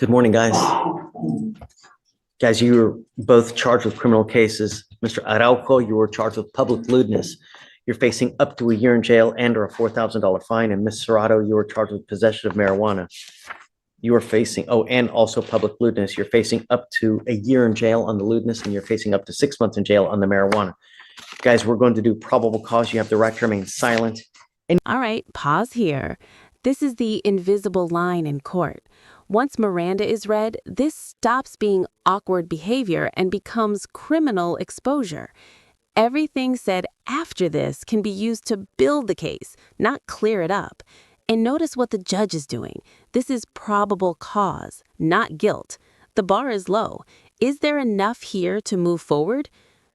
Good morning, guys. Guys, you were both charged with criminal cases. Mr. Araujo, you were charged with public lewdness. You're facing up to a year in jail and or a $4,000 fine. And Ms. Serrato, you were charged with possession of marijuana. You are facing, and also public lewdness. You're facing up to a year in jail on the lewdness, and you're facing up to 6 months in jail on the marijuana. Guys, we're going to do probable cause. You have the right to remain silent. All right, pause here. This is the invisible line in court. Once Miranda is read, this stops being awkward behavior and becomes criminal exposure. Everything said after this can be used to build the case, not clear it up. And notice what the judge is doing. This is probable cause, not guilt. The bar is low. Is there enough here to move forward?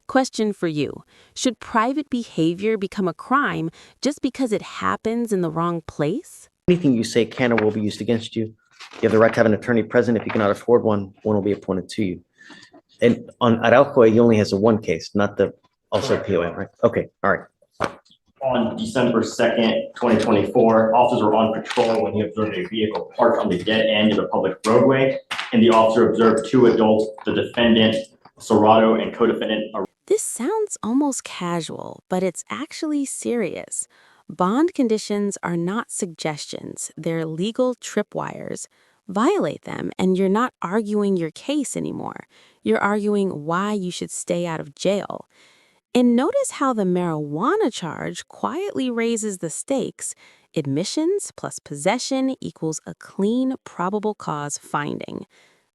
Question for you. Should private behavior become a crime just because it happens in the wrong place? Anything you say can or will be used against you. You have the right to have an attorney present. If you cannot afford one, one will be appointed to you. And on Araujo, he only has a one case, not the also POA, right? Okay, all right. On December 2nd, 2024, officers were on patrol when he observed a vehicle parked on the dead end of a public roadway, and the officer observed two adults, the defendant, Serrato, and co-defendant. This sounds almost casual, but it's actually serious. Bond conditions are not suggestions. They're legal tripwires. Violate them, and you're not arguing your case anymore. You're arguing why you should stay out of jail. And notice how the marijuana charge quietly raises the stakes. Admissions plus possession equals a clean probable cause finding.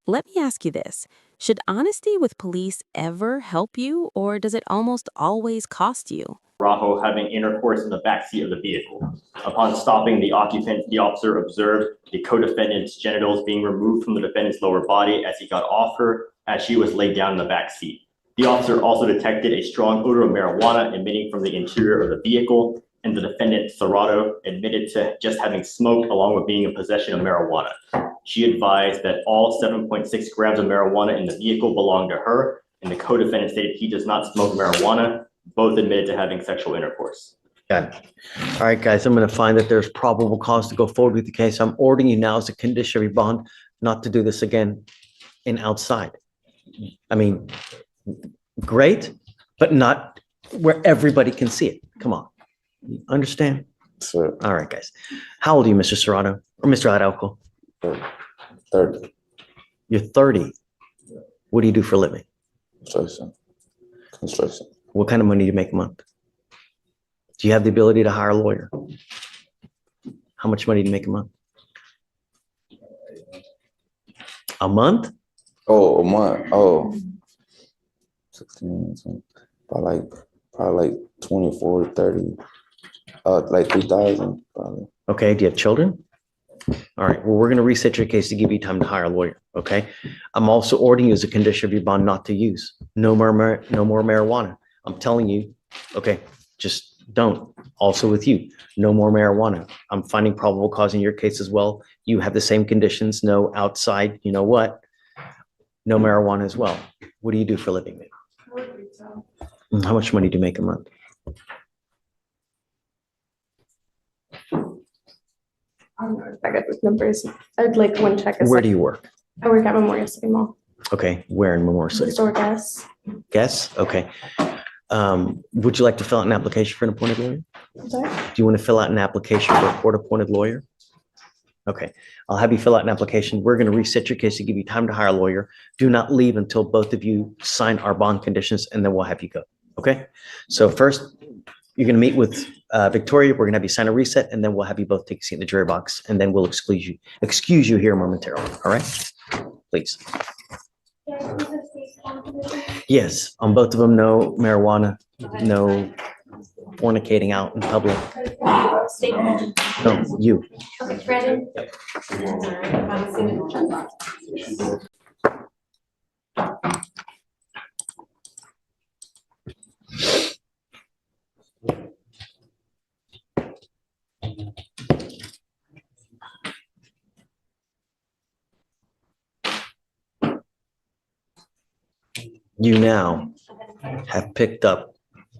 Let me ask you this. Should honesty with police ever help you, or does it almost always cost you? Rajo having intercourse in the backseat of the vehicle. Upon stopping the occupant, the officer observed the co-defendant's genitals being removed from the defendant's lower body as he got off her as she was laid down in the back seat. The officer also detected a strong odor of marijuana emitting from the interior of the vehicle, and the defendant, Serrato, admitted to just having smoked along with being in possession of marijuana. She advised that all 7.6 grams of marijuana in the vehicle belonged to her, and the co-defendant stated he does not smoke marijuana. Both admitted to having sexual intercourse. Got it. All right, guys, I'm going to find that there's probable cause to go forward with the case. I'm ordering you now as a condition of your bond not to do this again in outside. I mean, great, but not where everybody can see it. Come on. Understand? Sir. All right, guys. How old are you, Mr. Serrato or Mr. Araujo? 30. You're 30. What do you do for a living? Construction. What kind of money do you make a month? Do you have the ability to hire a lawyer? How much money do you make a month? A month? Oh, a month. Oh, 16, probably like 24 to 30. Like 3,000 probably. Okay, do you have children? All right, well, we're going to reset your case to give you time to hire a lawyer, okay? I'm also ordering you as a condition of your bond not to use. No more marijuana. I'm telling you, okay, just don't. Also with you, no more marijuana. I'm finding probable cause in your case as well. You have the same conditions, no outside, you know what? No marijuana as well. What do you do for a living, babe? How much money do you make a month? I'm not that good with numbers. I'd like one check. Where do you work? I work at Memorial City Mall. Okay, where in Memorial City? Store gas. Guess? Okay. Would you like to fill out an application for an appointed lawyer? Sorry? Do you want to fill out an application for a court-appointed lawyer? Okay, I'll have you fill out an application. We're going to reset your case to give you time to hire a lawyer. Do not leave until both of you sign our bond conditions, and then we'll have you go. Okay? So first, you're going to meet with Victoria. We're going to have you sign a reset, and then we'll have you both take a seat in the jury box, and then we'll excuse you here momentarily. All right? Please. Yes, on both of them, no marijuana, no fornicating out in public. No, you. Okay, ready? Yep. You now have picked up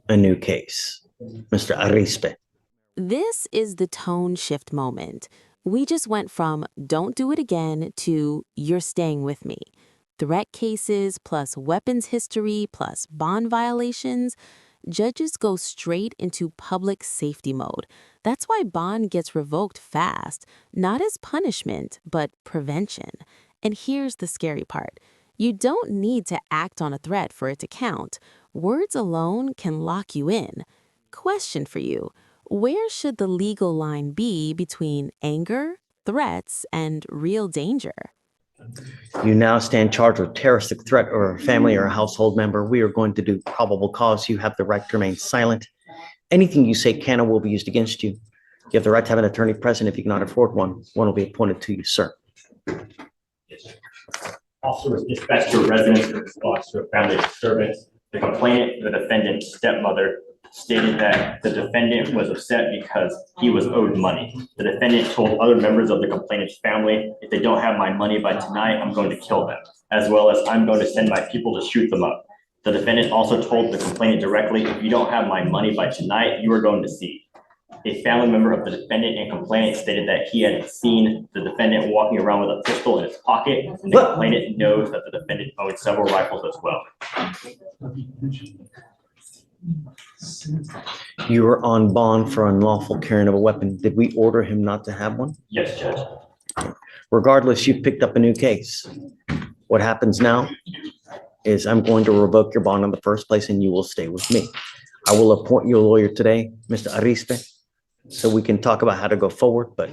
a new case, Mr. Arispe. This is the tone shift moment. We just went from don't do it again to you're staying with me. Threat cases plus weapons history plus bond violations. Judges go straight into public safety mode. That's why bond gets revoked fast, not as punishment, but prevention. And here's the scary part. You don't need to act on a threat for it to count. Words alone can lock you in. Question for you. Where should the legal line be between anger, threats, and real danger? You now stand charged with terroristic threat or a family or a household member. We are going to do probable cause. You have the right to remain silent. Anything you say can or will be used against you. You have the right to have an attorney present. If you cannot afford one, one will be appointed to you, sir. Officer was dispatched to a residence in response to a family disturbance. The complainant, the defendant's stepmother, stated that the defendant was upset because he was owed money. The defendant told other members of the complainant's family, if they don't have my money by tonight, I'm going to kill them, as well as I'm going to send my people to shoot them up. The defendant also told the complainant directly, if you don't have my money by tonight, you are going to see. A family member of the defendant and complainant stated that he had seen the defendant walking around with a pistol in his pocket, and the complainant knows that the defendant owned several rifles as well. You were on bond for unlawful carrying of a weapon. Did we order him not to have one? Yes, Judge. Regardless, you've picked up a new case. What happens now is I'm going to revoke your bond in the first place and you will stay with me. I will appoint you a lawyer today, Mr. Arispe, so we can talk about how to go forward, but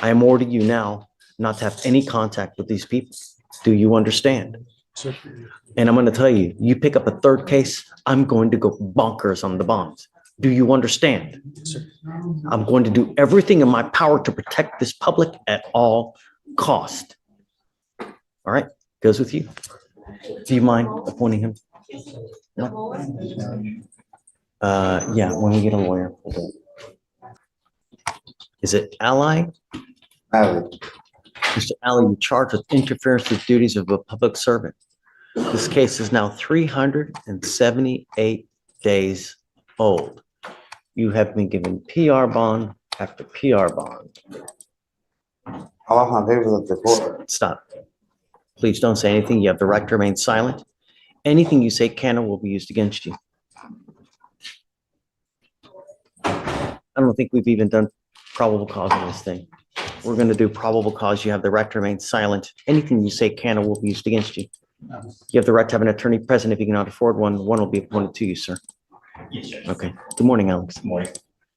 I am ordering you now not to have any contact with these people. Do you understand? And I'm going to tell you, you pick up a third case, I'm going to go bonkers on the bonds. Do you understand? I'm going to do everything in my power to protect this public at all cost. All right, goes with you. Do you mind appointing him? No? Yeah, when we get a lawyer. We'll do it. Is it Ally? Mr. Alley, you're charged with interference with duties of a public servant. This case is now 378 days old. You have been given PR bond after PR bond. I lost my papers at the court. Stop. Please don't say anything. You have the right to remain silent. Anything you say can or will be used against you. I don't think we've even done probable cause in this thing. We're going to do probable cause. You have the right to remain silent. Anything you say can or will be used against you. You have the right to have an attorney present. If you cannot afford one, one will be appointed to you, sir. Yes, Judge. Okay. Good morning, Alex. Good morning.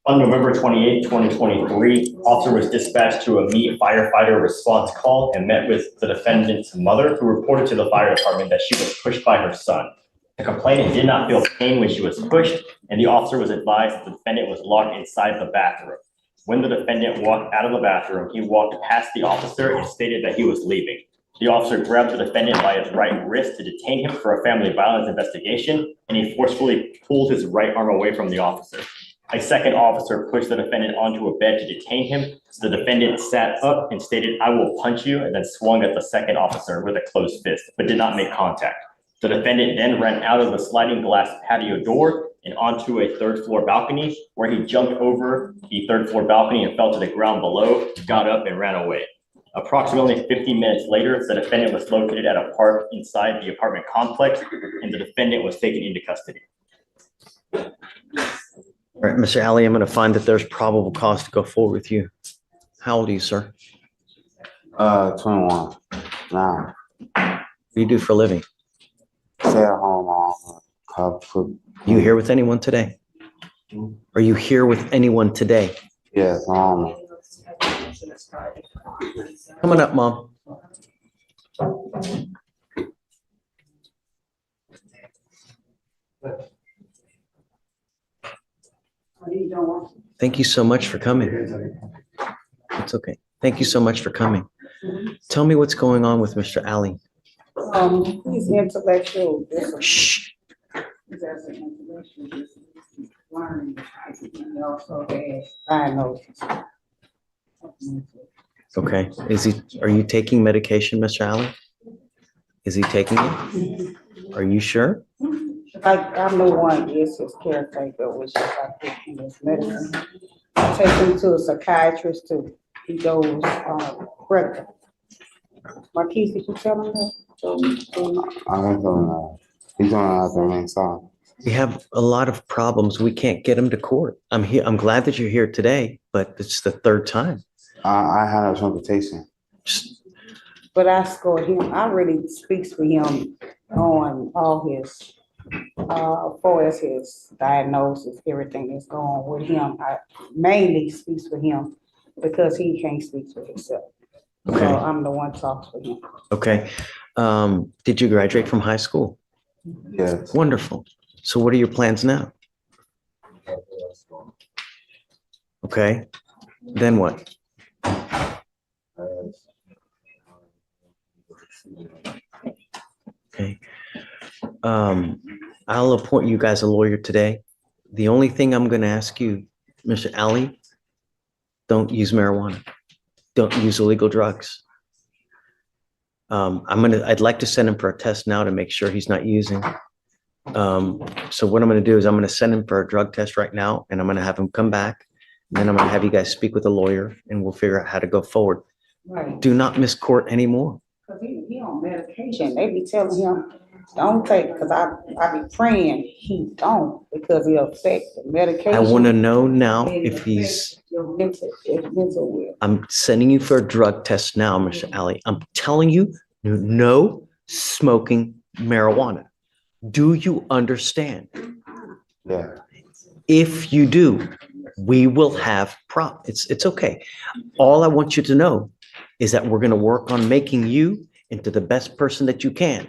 On November 28, 2023, officer was dispatched to a meet firefighter response call and met with the defendant's mother, who reported to the fire department that she was pushed by her son. The complainant did not feel pain when she was pushed, and the officer was advised that the defendant was locked inside the bathroom. When the defendant walked out of the bathroom, he walked past the officer and stated that he was leaving. The officer grabbed the defendant by his right wrist to detain him for a family violence investigation, and he forcefully pulled his right arm away from the officer. A second officer pushed the defendant onto a bed to detain him. So the defendant sat up and stated, "I will punch you," and then swung at the second officer with a closed fist, but did not make contact. The defendant then ran out of the sliding glass patio door and onto a third floor balcony, where he jumped over the third floor balcony and fell to the ground below, got up and ran away. Approximately 15 minutes later, the defendant was located at a park inside the apartment complex, and the defendant was taken into custody. All right, Mr. Alley, I'm going to find that there's probable cause to go forward with you. How old are you, sir? 21. Nah. What do you do for a living? Stay at home. You here with anyone today? Are you here with anyone today? Yes, Come on up, Mom. Thank you so much for coming. It's okay. Thank you so much for coming. Tell me what's going on with Mr. Alley. He's intellectual. Shh. He's as an intellectual learning. He also has diagnosis. Okay. Are you taking medication, Mr. Alley? Is he taking it? Are you sure? I'm the one is his caretaker, which is I take him his medicine. I take him to a psychiatrist too. he goes, pregnant. Marquise, did you tell him that? I don't know. He's going out there main song. We have a lot of problems. We can't get him to court. I'm here. I'm glad that you're here today, but it's the third time. I had a transportation. Just, But I scored him, I really speaks for him on all his, far as his diagnosis, everything that's going on with him. I mainly speaks for him because he can't speak for himself. So Okay. I'm the one talks for him. okay. Did you graduate from high school? Yes. Wonderful. So what are your plans now? Okay. Then what? Okay. I'll appoint you guys a lawyer today. The only thing I'm going to ask you, Mr. Ali, don't use marijuana. Don't use illegal drugs. I'd like to send him for a test now to make sure he's not using. So what I'm going to do is I'm going to send him for a drug test right now, and I'm going to have him come back. And I'm going to have you guys speak with a lawyer, and we'll figure out how to go forward. Right. Do not miss court anymore. Cause he on medication. They be telling him, don't take, cause I be praying he don't, because it affect the medication. I want to know now and it if he's, affect your mental will. I'm sending you for a drug test now, Mr. Ali. I'm telling you, no smoking marijuana. Do you understand? Yeah. If you do, we will have problems. It's okay. All I want you to know is that we're going to work on making you into the best person that you can.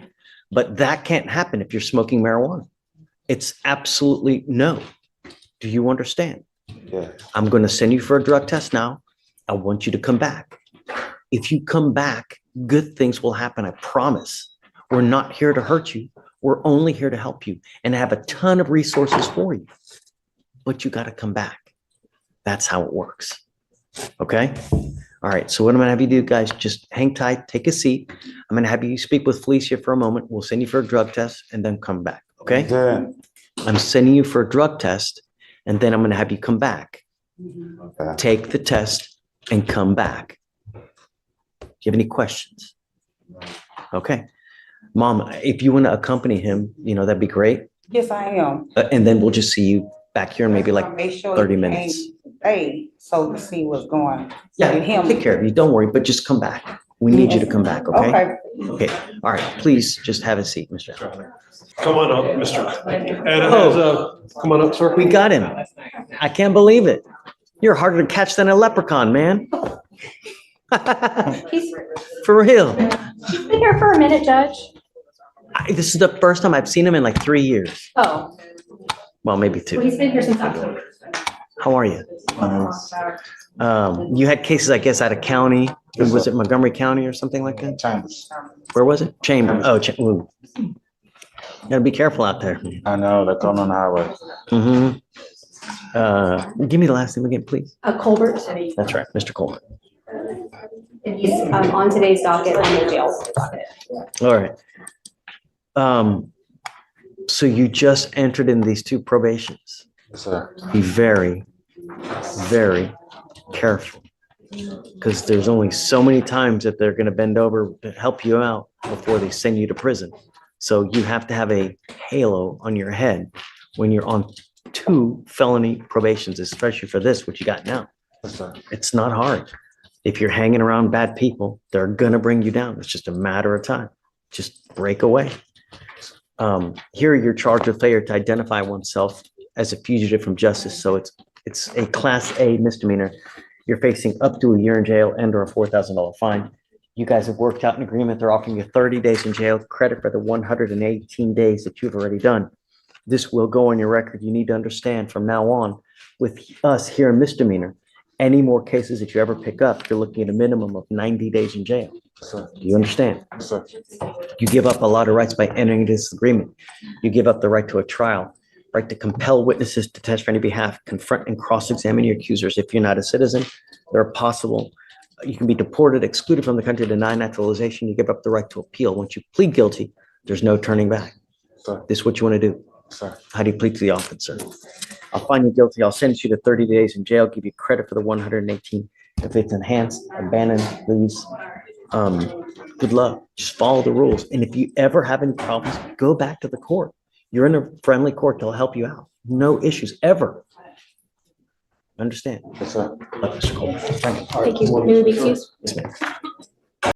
But that can't happen if you're smoking marijuana. It's absolutely no. Do you understand? Yeah. I'm going to send you for a drug test now. I want you to come back. If you come back, good things will happen. I promise. We're not here to hurt you. We're only here to help you and have a ton of resources for you. But you got to come back. That's how it works. Okay? All right. So what I'm going to have you do, guys, just hang tight, take a seat. I'm going to have you speak with Fleischer for a moment. We'll send you for a drug test and then come back. Okay? Yeah. I'm sending you for a drug test and then I'm going to have you come back. Okay. Take the test and come back. Do you have any questions? Okay. Mom, if you want to accompany him, that'd be great. Yes, I am. And then we'll just see you back here in maybe like Make sure 30 he minutes. came today, so to see what's going. Yeah, with him. take care of you. Don't worry, but just come back. We need you to come back, okay? Okay. Okay. All right. Please just have a seat, Mr. Allen. Come on up, Mr. Ed has, come on up, sir. We got him. I can't believe it. You're harder to catch than a leprechaun, man. He's For real. been here for a minute, Judge. This is the first time I've seen him in like 3 years. Oh, Well, maybe well, he's 2. been here since October. How are you? You had cases, I guess, out of county. Was it Montgomery County or something like that? Chambers. Where was it? Chamber. Oh, ooh. Gotta be careful out there. I know, they're going on the highway. Give me the last name again, please. Colbert, That's right, Mr. Coleman. and he's on today's docket on the jail docket. All right. So you just entered in these 2 probations. Yes, sir. Be very, very careful. Because there's only so many times that they're going to bend over to help you out before they send you to prison. So you have to have a halo on your head when you're on 2 felony probations, especially for this, what you got now. Yes, sir. It's not hard. If you're hanging around bad people, they're going to bring you down. It's just a matter of time. Just break away. Here you're charged with failure to identify oneself as a fugitive from justice. So it's a class A misdemeanor. You're facing up to a year in jail and or a $4,000 fine. You guys have worked out an agreement. They're offering you 30 days in jail, credit for the 118 days that you've already done. This will go on your record. You need to understand from now on with us here in misdemeanor, any more cases that you ever pick up, you're looking at a minimum of 90 days in jail. Yes, sir. Do you understand? Yes, sir. You give up a lot of rights by entering this agreement. You give up the right to a trial, right to compel witnesses to testify on your behalf, confront and cross-examine your accusers. If you're not a citizen, there are possible, you can be deported, excluded from the country, denied naturalization. You give up the right to appeal. Once you plead guilty, there's no turning back. Sir. This is what you want to do. Sir. How do you plead to the officer? I'll find you guilty. I'll sentence you to 30 days in jail, give you credit for the 118 If it's enhanced, abandoned, leaves, good luck. Just follow the rules. And if you ever have any problems, go back to the court. You're in a friendly court. They'll help you out. No issues ever. Understand? That's Mr. Cole. Thank you. Thank you. May we be excused?